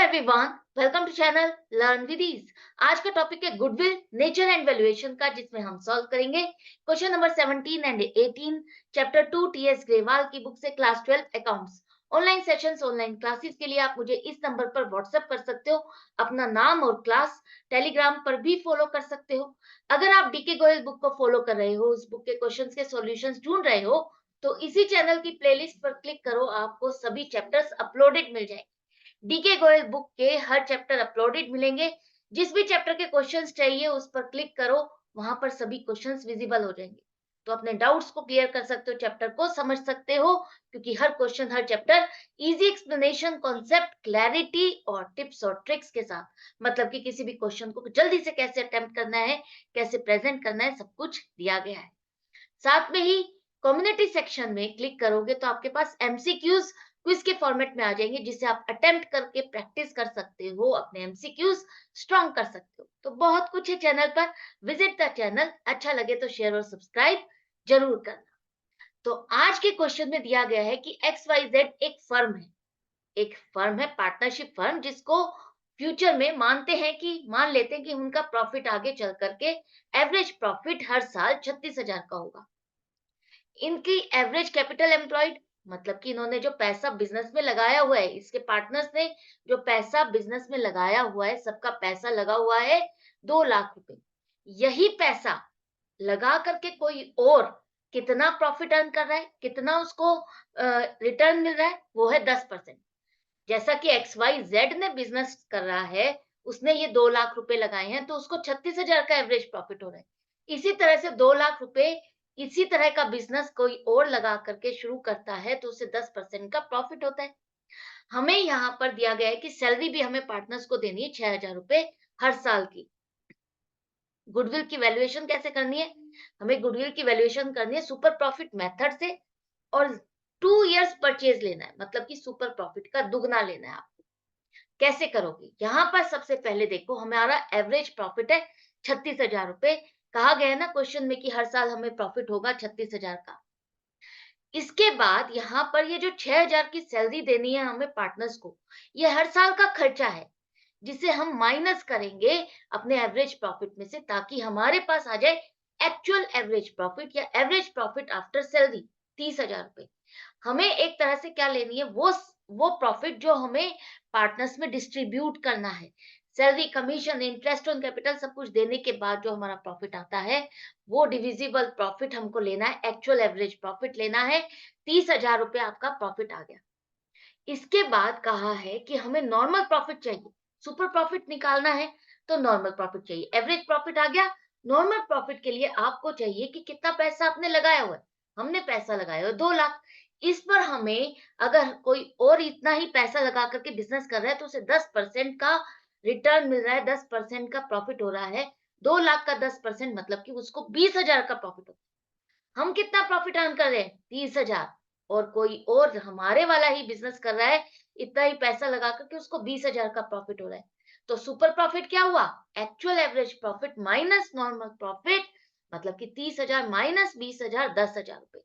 Everyone, welcome to channel learn with ease. आज का topic है गुडविल, नेचर एंड वैल्यूएशन का, जिसमें हम सॉल्व करेंगे question number 17 and 18, chapter 2 TS Grewal की बुक से, class 12 accounts. Online sessions, online classes के लिए आप मुझे इस नंबर पर व्हाट्सएप कर सकते हो। अपना नाम और क्लास टेलीग्राम पर भी फॉलो कर सकते हो। अगर आप डीके गोयल बुक को फॉलो कर रहे हो, उस बुक के क्वेश्चंस के सॉल्यूशंस ढूंढ रहे हो, तो इसी चैनल की प्लेलिस्ट पर क्लिक करो, आपको सभी चैप्टर्स अपलोडेड मिल जाएंगे। डीके गोयल बुक के हर चैप्टर अपलोडेड मिलेंगे। जिस भी चैप्टर के क्वेश्चंस चाहिए उस पर क्लिक करो, वहां पर सभी क्वेश्चंस विजिबल हो जाएंगे। तो अपने डाउट्स को क्लियर कर सकते हो, चैप्टर को समझ सकते हो, क्योंकि हर क्वेश्चन, हर chapter easy explanation, concept, clarity और टिप्स और ट्रिक्स के साथ, मतलब कि किसी भी क्वेश्चन को जल्दी से कैसे अटेम्प्ट करना है, कैसे प्रेजेंट करना है, सब कुछ दिया गया है। साथ में ही कम्युनिटी सेक्शन में क्लिक करोगे तो आपके पास एमसीक्यूज क्विज के फॉर्मेट में आ जाएंगे, जिसे आप अटेम्प्ट करके प्रैक्टिस कर सकते हो, अपने एमसीक्यूज स्ट्रॉन्ग कर सकते हो। तो बहुत कुछ है चैनल पर, विजिट द चैनल। अच्छा लगे तो शेयर और सब्सक्राइब जरूर करना। तो आज के क्वेश्चन में दिया गया है कि एक्स वाई जेड एक फर्म है, पार्टनरशिप फर्म, जिसको फ्यूचर में मान लेते हैं कि उनका प्रॉफिट आगे चल करके एवरेज प्रॉफिट हर साल 36,000 का होगा। इनकी एवरेज कैपिटल एम्प्लॉयड, मतलब कि इन्होंने जो पैसा बिजनेस में लगाया हुआ है, इसके पार्टनर्स ने जो पैसा बिजनेस में लगाया हुआ है, सबका पैसा लगा हुआ है 2 लाख रुपए। यही पैसा लगा करके कोई और कितना प्रॉफिट अर्न कर रहा है, कितना उसको रिटर्न मिल रहा है, वो है 10%। जैसा कि एक्स वाई जेड ने बिजनेस कर रहा है, उसने ये 2 लाख रुपए लगाए हैं, तो उसको 36,000 का एवरेज प्रॉफिट हो रहा है। इसी तरह से 2 लाख रुपए इसी तरह का बिजनेस कोई और लगा करके शुरू करता है, तो उसे 10% का प्रॉफिट होता है। हमें यहाँ पर दिया गया है कि सैलरी भी हमें पार्टनर्स को देनी है 6,000 रुपए हर साल की। गुडविल की वैल्यूएशन कैसे करनी है? हमें गुडविल की वैल्यूएशन करनी है सुपर प्रॉफिट मेथड से, और 2 इयर्स परचेज लेना है, मतलब कि सुपर प्रॉफिट का दुगना लेना है आपको। कैसे करोगे? यहाँ पर सबसे पहले देखो, हमारा एवरेज प्रॉफिट है 36,000 रुपए। कहा गया है ना क्वेश्चन में कि हर साल हमें प्रॉफिट होगा 36,000 का। इसके बाद यहाँ पर ये जो 6,000 की सैलरी देनी है हमें पार्टनर्स को, ये हर साल का खर्चा है, जिसे हम माइनस करेंगे अपने एवरेज प्रॉफिट में से, ताकि हमारे पास आ जाए एक्चुअल एवरेज प्रॉफिट या एवरेज प्रॉफिट आफ्टर सैलरी 30,000 रुपए। हमें एक तरह से क्या लेनी है, वो प्रॉफिट जो हमें पार्टनर्स में डिस्ट्रीब्यूट करना है। Salary, commission, interest on capital सब कुछ देने के बाद जो हमारा प्रॉफिट आता है, वो डिविजिबल प्रॉफिट हमको लेना है, एक्चुअल एवरेज प्रॉफिट लेना है। 30,000 रुपए आपका प्रॉफिट आ गया। इसके बाद कहा है कि हमें नॉर्मल प्रॉफिट चाहिए। सुपर प्रॉफिट निकालना है तो नॉर्मल प्रॉफिट चाहिए। एवरेज प्रॉफिट आ गया। नॉर्मल प्रॉफिट के लिए आपको चाहिए कि कितना पैसा आपने लगाया हुआ है। हमने पैसा लगाया हुआ है 2 लाख। इस पर हमें, अगर कोई और इतना ही पैसा लगा करके बिजनेस कर रहा है, तो उसे 10% का रिटर्न मिल रहा है, 10% का प्रॉफिट हो रहा है। 2 लाख का 10% मतलब कि उसको 20,000 का प्रॉफिट होता है। हम कितना प्रॉफिट अर्न कर रहे हैं? 30,000। और कोई और हमारे वाला ही बिजनेस कर रहा है, इतना ही पैसा लगा करके उसको 20,000 का प्रॉफिट हो रहा है। तो सुपर प्रॉफिट क्या हुआ? Actual average profit minus normal profit, मतलब कि 30,000 माइनस 20,000, 10,000 रुपए।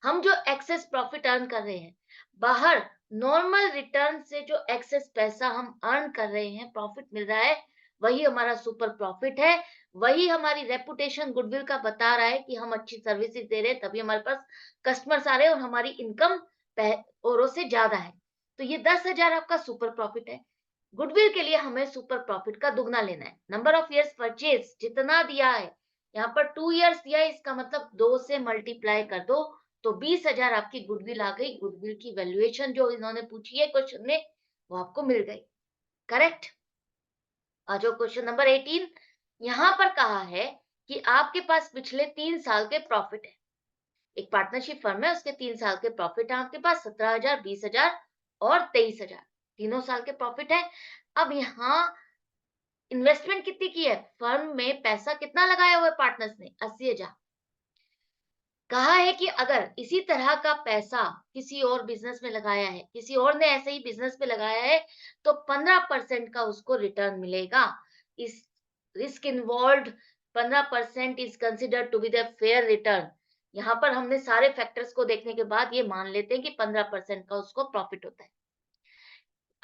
हम जो एक्सेस प्रॉफिट अर्न कर रहे हैं बाहर, नॉर्मल रिटर्न से जो एक्सेस पैसा हम अर्न कर रहे हैं, प्रॉफिट मिल रहा है, वही हमारा सुपर प्रॉफिट है। वही हमारी रेपुटेशन, गुडविल का बता रहा है कि हम अच्छी सर्विसेज दे रहे हैं, तभी हमारे पास कस्टमर्स आ रहे हैं और हमारी इनकम औरों से ज्यादा है। तो ये 10,000 आपका सुपर प्रॉफिट है। गुडविल के लिए हमें सुपर प्रॉफिट का दुगना लेना है। नंबर ऑफ इयर्स परचेज जितना दिया है, यहाँ पर 2 इयर्स दिया है, इसका मतलब 2 से मल्टीप्लाई कर दो, तो 20,000 आपकी गुडविल आ गई। गुडविल की वैल्यूएशन जो इन्होंने पूछी है क्वेश्चन में, वो आपको मिल गई। करेक्ट। और जो क्वेश्चन नंबर 18, यहाँ पर कहा है कि आपके पास पिछले 3 साल के प्रॉफिट है। एक पार्टनरशिप फर्म है, उसके 3 साल के प्रॉफिट है आपके पास, 17,000, 20,000 और 23,000, तीनों साल के प्रॉफिट है। अब यहाँ इन्वेस्टमेंट कितनी की है? फर्म में पैसा कितना लगाया हुआ है पार्टनर्स ने? 80,000। कहा है कि अगर इसी तरह का पैसा किसी और बिजनेस में लगाया है, किसी और ने ऐसे ही बिजनेस में लगाया है, तो 15% का उसको रिटर्न मिलेगा। इस risk involve 15% is considered to be the fair return. यहाँ पर हमने सारे फैक्टर्स को देखने के बाद ये मान लेते हैं कि 15% का उसको प्रॉफिट होता है।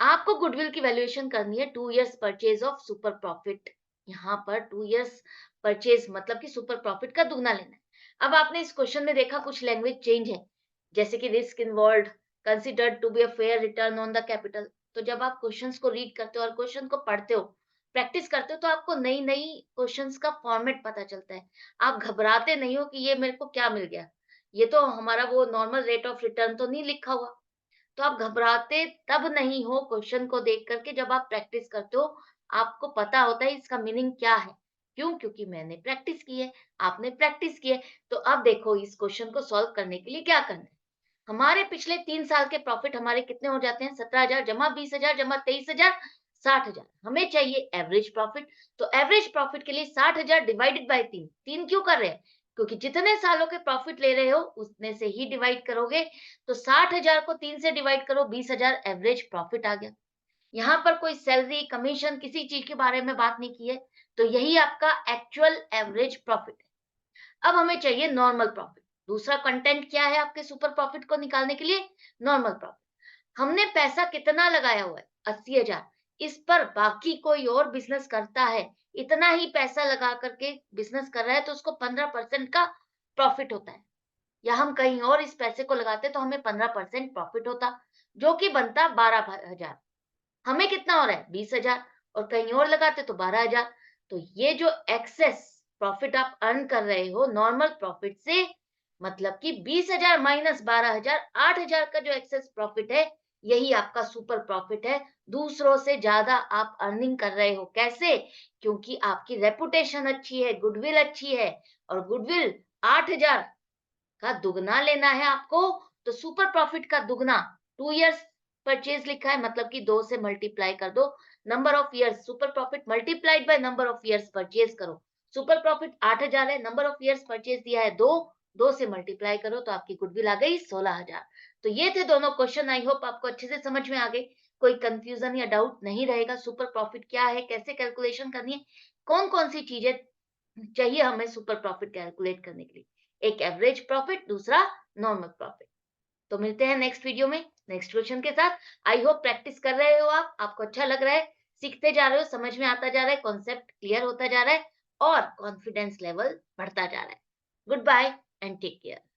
आपको गुडविल की वैल्यूएशन करनी है 2 years purchase of super profit. यहाँ पर 2 इयर्स परचेज मतलब कि सुपर प्रॉफिट का दुगना लेना है। अब आपने इस क्वेश्चन में देखा कुछ लैंग्वेज चेंज है, जैसे कि risk involved, considered to be a fair return on the capital. तो जब आप क्वेश्चंस को रीड करते हो और क्वेश्चन को पढ़ते हो, प्रैक्टिस करते हो, तो आपको नई-नई क्वेश्चंस का फॉर्मेट पता चलता है। आप घबराते नहीं हो कि ये मेरे को क्या मिल गया? ये तो हमारा वो नॉर्मल रेट ऑफ रिटर्न तो नहीं लिखा हुआ। तो आप घबराते तब नहीं हो क्वेश्चन को देख करके जब आप प्रैक्टिस करते हो, आपको पता होता है इसका मीनिंग क्या है। क्यों? क्योंकि मैंने प्रैक्टिस की है, आपने प्रैक्टिस की है। तो अब देखो इस क्वेश्चन को सॉल्व करने के लिए क्या करना है। हमारे पिछले 3 साल के प्रॉफिट हमारे कितने हो जाते हैं? 17,000 जमा 20,000 जमा 23,000 60,000। हमें चाहिए एवरेज प्रॉफिट। तो एवरेज प्रॉफिट के लिए 60,000 डिवाइडेड बाय 3। 3 क्यों कर रहे हैं? क्योंकि जितने सालों के प्रॉफिट ले रहे हो उतने से ही डिवाइड करोगे। तो 60,000 को 3 से डिवाइड करो, 20,000 एवरेज प्रॉफिट आ गया। यहाँ पर कोई सैलरी, कमीशन किसी चीज के बारे में बात नहीं की है। तो यही आपका एक्चुअल एवरेज प्रॉफिट है। अब हमें चाहिए नॉर्मल प्रॉफिट। दूसरा कंटेंट क्या है आपके सुपर प्रॉफिट को निकालने के लिए? Normal profit. हमने पैसा कितना लगाया हुआ है? 80,000। इस पर बाकी कोई और बिजनेस करता है, इतना ही पैसा लगा करके बिजनेस कर रहा है, तो उसको 15% का प्रॉफिट होता है। या हम कहीं और इस पैसे को लगाते तो हमें 15% प्रॉफिट होता, जो कि बनता 12,000। हमें कितना हो रहा है? 20,000। और कहीं और लगाते तो 12,000। तो ये जो एक्सेस प्रॉफिट आप अर्न कर रहे हो नॉर्मल प्रॉफिट से, मतलब कि 20,000 माइनस 12,000, 8,000 का जो एक्सेस प्रॉफिट है, यही आपका सुपर प्रॉफिट है। दूसरों से ज्यादा आप अर्निंग कर रहे हो। कैसे? क्योंकि आपकी रेपुटेशन अच्छी है, गुडविल अच्छी है। और गुडविल 8,000 का दुगना लेना है आपको, तो सुपर प्रॉफिट का दुगना 2 इयर्स परचेज लिखा है, मतलब कि 2 से मल्टीप्लाई कर दो। Number of years super profit multiplied by number of years purchase करो। सुपर प्रॉफिट 8,000 है, नंबर ऑफ इयर्स परचेज दिया है 2, 2 से मल्टीप्लाई करो तो आपकी गुडविल आ गई 16,000। तो ये थे दोनों क्वेश्चन। आई होप आपको अच्छे से समझ में आ गए। कोई कंफ्यूजन या डाउट नहीं रहेगा। सुपर प्रॉफिट क्या है, कैसे कैलकुलेशन करनी है, कौन कौन सी चीजें चाहिए हमें सुपर प्रॉफिट कैलकुलेट करने के लिए। एक एवरेज प्रॉफिट, दूसरा नॉर्मल प्रॉफिट। तो मिलते हैं नेक्स्ट वीडियो में नेक्स्ट क्वेश्चन के साथ। आई होप प्रैक्टिस कर रहे हो आप, आपको अच्छा लग रहा है, सीखते जा रहे हो, समझ में आता जा रहा है, कॉन्सेप्ट क्लियर होता जा रहा है और कॉन्फिडेंस लेवल बढ़ता जा रहा है। Goodbye and take care.